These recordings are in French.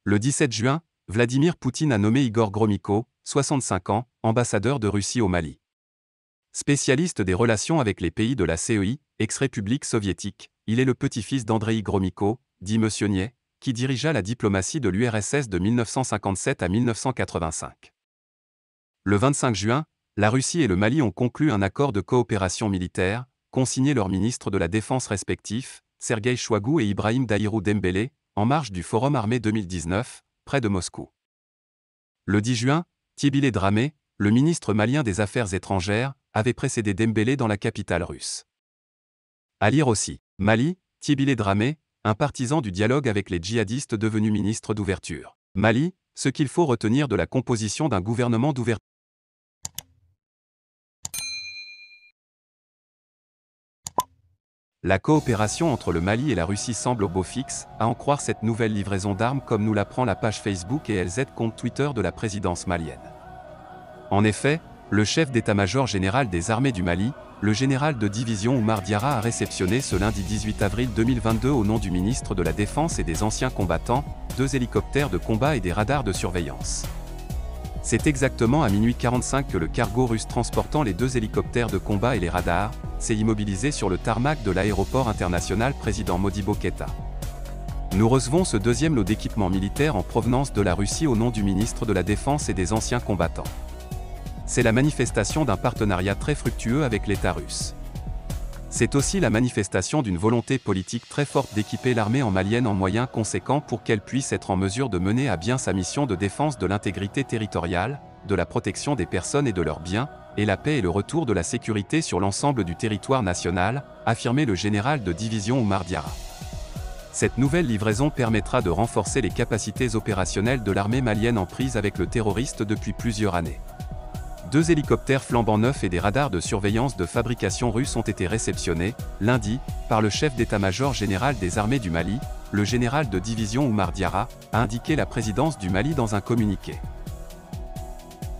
Le 17 juin, Vladimir Poutine a nommé Igor Gromyko, 65 ans, ambassadeur de Russie au Mali. Spécialiste des relations avec les pays de la CEI, ex-république soviétique, il est le petit-fils d'Andreï Gromyko, dit Monsieur Niais, qui dirigea la diplomatie de l'URSS de 1957 à 1985. Le 25 juin, la Russie et le Mali ont conclu un accord de coopération militaire, qu'ont signé leurs ministres de la Défense respectifs, Sergueï Chouagou et Ibrahim Daïrou Dembélé, en marge du Forum armé 2019, près de Moscou. Le 10 juin, Tibile Dramé, le ministre malien des Affaires étrangères, avait précédé Dembélé dans la capitale russe. À lire aussi, Mali, Tibile Dramé, un partisan du dialogue avec les djihadistes devenu ministre d'ouverture. Mali, ce qu'il faut retenir de la composition d'un gouvernement d'ouverture. La coopération entre le Mali et la Russie semble au beau fixe, à en croire cette nouvelle livraison d'armes comme nous l'apprend la page Facebook et LZ compte Twitter de la présidence malienne. En effet, le chef d'état-major général des armées du Mali, le général de division Oumar Diarra a réceptionné ce lundi 18 avril 2022 au nom du ministre de la Défense et des anciens combattants, 2 hélicoptères de combat et des radars de surveillance. C'est exactement à minuit 45 que le cargo russe transportant les 2 hélicoptères de combat et les radars s'est immobilisé sur le tarmac de l'aéroport international président Modibo Keïta. Nous recevons ce 2e lot d'équipements militaires en provenance de la Russie au nom du ministre de la Défense et des anciens combattants. C'est la manifestation d'un partenariat très fructueux avec l'État russe. C'est aussi la manifestation d'une volonté politique très forte d'équiper l'armée malienne en moyens conséquents pour qu'elle puisse être en mesure de mener à bien sa mission de défense de l'intégrité territoriale, de la protection des personnes et de leurs biens, et la paix et le retour de la sécurité sur l'ensemble du territoire national, affirmait le général de division Oumar Diarra. Cette nouvelle livraison permettra de renforcer les capacités opérationnelles de l'armée malienne en prise avec le terroriste depuis plusieurs années. 2 hélicoptères flambant neufs et des radars de surveillance de fabrication russe ont été réceptionnés, lundi, par le chef d'état-major général des armées du Mali, le général de division Oumar Diarra, a indiqué la présidence du Mali dans un communiqué.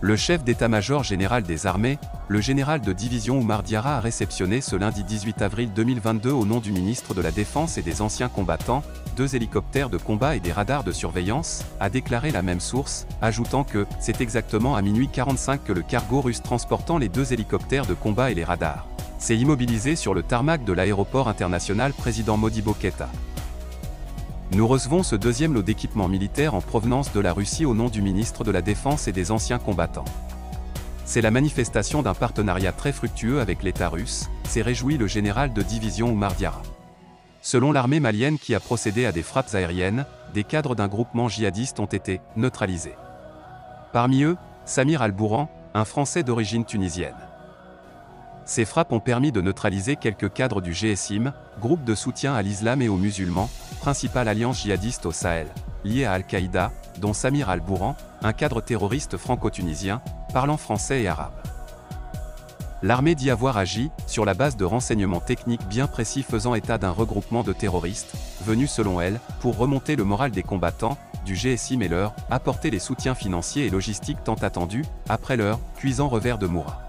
Le chef d'état-major général des armées, le général de division Oumar Diarra a réceptionné ce lundi 18 avril 2022 au nom du ministre de la Défense et des anciens combattants, 2 hélicoptères de combat et des radars de surveillance, a déclaré la même source, ajoutant que « c'est exactement à minuit 45 que le cargo russe transportant les 2 hélicoptères de combat et les radars s'est immobilisé sur le tarmac de l'aéroport international président Modibo Keïta. Nous recevons ce 2e lot d'équipements militaires en provenance de la Russie au nom du ministre de la Défense et des anciens combattants. C'est la manifestation d'un partenariat très fructueux avec l'État russe, s'est réjoui le général de division Oumar Diarra. Selon l'armée malienne qui a procédé à des frappes aériennes, des cadres d'un groupement djihadiste ont été neutralisés. Parmi eux, Samir Al-Bourhan, un Français d'origine tunisienne. Ces frappes ont permis de neutraliser quelques cadres du GSIM, groupe de soutien à l'islam et aux musulmans, principale alliance djihadiste au Sahel, liée à Al-Qaïda, dont Samir Al-Bourhan, un cadre terroriste franco-tunisien, parlant français et arabe. L'armée dit avoir agi, sur la base de renseignements techniques bien précis faisant état d'un regroupement de terroristes, venus selon elle, pour remonter le moral des combattants, du GSIM et leur apporter les soutiens financiers et logistiques tant attendus, après leur cuisant revers de Moura.